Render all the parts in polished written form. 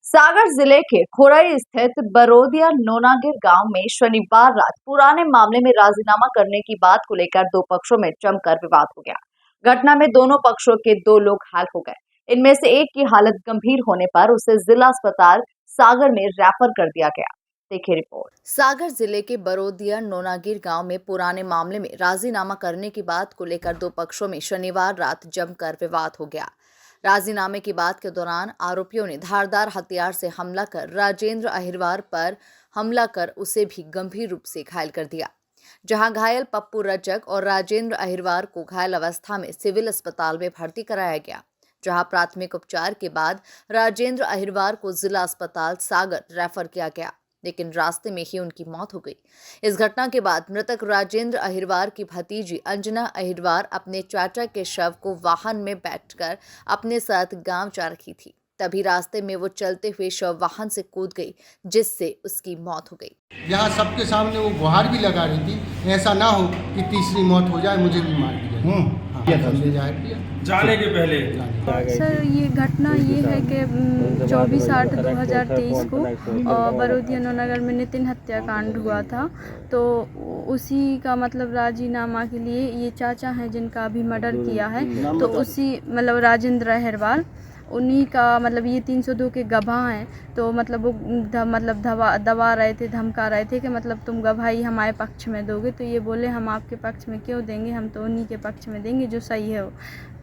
सागर जिले के खुरई स्थित बरोदिया नोनागिर गांव में शनिवार रात पुराने मामले में राजीनामा करने की बात को लेकर दो पक्षों में जमकर विवाद हो गया। घटना में दोनों पक्षों के दो लोग घायल हो गए। इनमें से एक की हालत गंभीर होने पर उसे जिला अस्पताल सागर में रेफर कर दिया गया। देखिए रिपोर्ट। सागर जिले के बरोदिया नोनागिर गांव में पुराने मामले में राजीनामा करने की बात को लेकर दो पक्षों में शनिवार रात जमकर विवाद हो गया। राजीनामे की बात के दौरान आरोपियों ने धारदार हथियार से हमला कर राजेंद्र अहिरवार पर हमला कर उसे भी गंभीर रूप से घायल कर दिया। जहां घायल पप्पू रजक और राजेंद्र अहिरवार को घायल अवस्था में सिविल अस्पताल में भर्ती कराया गया, जहां प्राथमिक उपचार के बाद राजेंद्र अहिरवार को जिला अस्पताल सागर रेफर किया गया, लेकिन रास्ते में ही उनकी मौत हो गई। इस घटना के बाद मृतक राजेंद्र अहिरवार की भतीजी अंजना अहिरवार अपने चाचा के शव को वाहन में बैठकर अपने साथ गांव जा रही थी। तभी रास्ते में वो चलते हुए शव वाहन से कूद गई, जिससे उसकी मौत हो गई। यहाँ सबके सामने वो गुहार भी लगा रही थी, ऐसा ना हो कि तीसरी मौत हो जाए, मुझे भी मार दिया। जाने के पहले सर ये घटना ये है कि 24/8/2023 को बरोदिया नोनागर में नितिन हत्याकांड हुआ था। तो उसी का मतलब राजीनामा के लिए ये चाचा हैं जिनका अभी मर्डर किया है, तो उसी मतलब राजेंद्र अहिरवार उन्हीं का मतलब ये 302 के गवाह हैं। तो मतलब वो दबा रहे थे, धमका रहे थे कि मतलब तुम गवाही हमारे पक्ष में दोगे। तो ये बोले हम आपके पक्ष में क्यों देंगे, हम तो उन्हीं के पक्ष में देंगे जो सही है वो।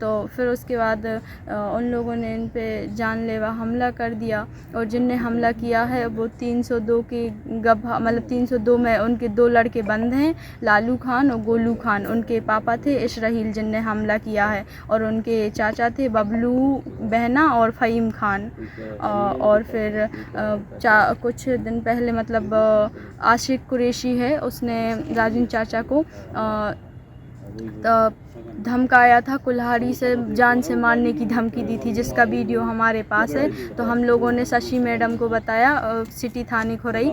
तो फिर उसके बाद उन लोगों ने इन पे जानलेवा हमला कर दिया, और जिनने हमला किया है वो 302 के गवाह मतलब 302 में उनके दो लड़के बंद हैं, लालू खान और गोलू खान। उनके पापा थे इशराहील जिनने हमला किया है, और उनके चाचा थे बबलू बहना और फ़हीम खान। और फिर कुछ दिन पहले मतलब आशिक कुरैशी है, उसने राजन चाचा को धमकाया था, कुल्हाड़ी से जान से मारने की धमकी दी थी, जिसका वीडियो हमारे पास है। तो हम लोगों ने शशि मैडम को बताया, सिटी थाने खुरई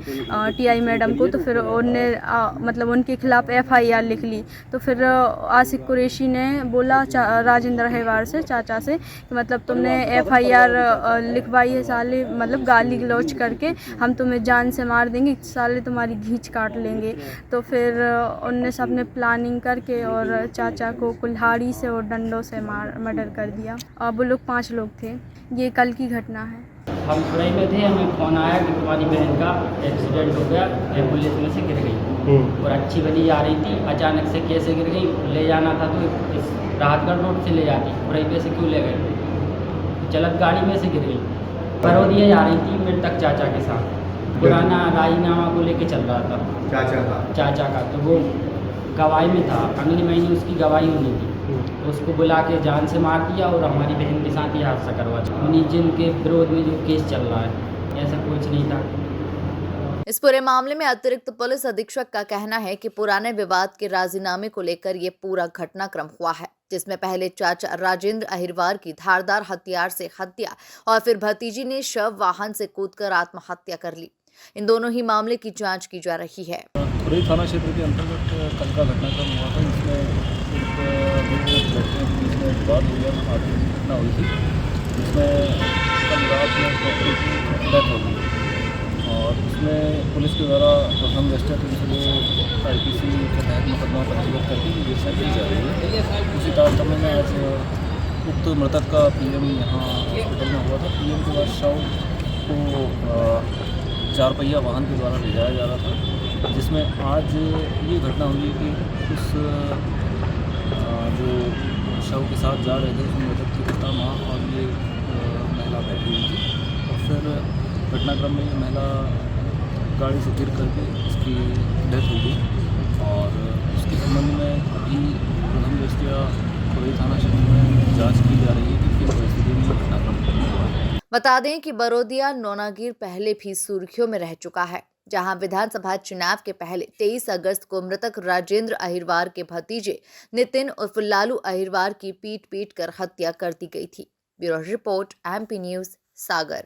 टीआई मैडम को। तो फिर उनने मतलब उनके खिलाफ एफआईआर लिख ली। तो फिर आशिक कुरैशी ने बोला राजेंद्र अहिरवार से, चाचा से, कि मतलब तुमने एफआईआर लिखवाई है साले, मतलब गाली गलौज करके हम तुम्हें जान से मार देंगे साले, तुम्हारी घींच काट लेंगे। तो फिर उनने सबने प्लानिंग करके और चाचा को कुल्हाड़ी से और डंडों से मर्डर कर दिया। और वो लोग 5 लोग थे। ये कल की घटना है। हम खुरई में थे, हमें फ़ोन आया कि तुम्हारी बहन का एक्सीडेंट हो गया, एम्बुलेंस में से गिर गई और अच्छी भली आ रही थी, अचानक से कैसे गिर गई। ले जाना था तो इस राहतगढ़ रोड से ले जाती, खुरई पे से क्यों ले गए, चलत गाड़ी में से गिर गई। बरोदिया जा रही थी मृतक चाचा के साथ, पुराना राजीनामा को लेके चल रहा था चाचा का। तो वो गवाही में था, अगले महीने उसकी गवाही होनी थी, तो उसको बुला के जान से मार दिया और हमारी बहन के साथ ये हादसा करवा दिया। उन्हीं जिनके विरोध में जो केस चल रहा है, ऐसा कुछ नहीं था। इस पूरे मामले में अतिरिक्त पुलिस अधीक्षक का कहना है कि पुराने विवाद के राजीनामे को लेकर ये पूरा घटनाक्रम हुआ है, जिसमें पहले चाचा राजेंद्र अहिरवार की धारदार हथियार से हत्या और फिर भतीजी ने शव वाहन से कूदकर आत्महत्या कर ली। इन दोनों ही मामले की जांच की जा रही है। खुरई थाना क्षेत्र के अंतर्गत कल का घटनाक्रम हुआ था, जिसमें एक लड़कियों के बीच में विवाद हुई है, आर्थिक घटना हुई थी, जिसमें कल रात में डॉक्टर की डेथ हो गई। और उसमें पुलिस के द्वारा प्रथम दृष्टया 302 IPC के तहत मुकदमा पंजीबद्ध करके विवेचना की जा रही है। उसी तारतम्य में आज उक्त मृतक का PM यहाँ हॉस्पिटल में हुआ था। PM के बाद शव को 4 पहिया वाहन के द्वारा ले जाया जा रहा था, जिसमें आज ये घटना हुई कि उस जो शव के साथ जा रहे थे उसमें मृतक की पिता, माँ और ये महिला बैठी हुई थी। और फिर घटनाक्रम में ये महिला गाड़ी से गिर करके उसकी डेथ हो गई, और उसके संबंध में अभी प्रथम दृष्टया खुरई थाना क्षेत्र में जाँच की जा रही है कि किस परिस्थिति में घटनाक्रम हुआ है। बता दें कि बरोदिया नोनागिर पहले भी सुर्खियों में रह चुका है, जहां विधानसभा चुनाव के पहले 23 अगस्त को मृतक राजेंद्र अहिरवार के भतीजे नितिन उर्फ लालू अहिरवार की पीट कर हत्या कर दी गई थी। ब्यूरो रिपोर्ट MP न्यूज़ सागर।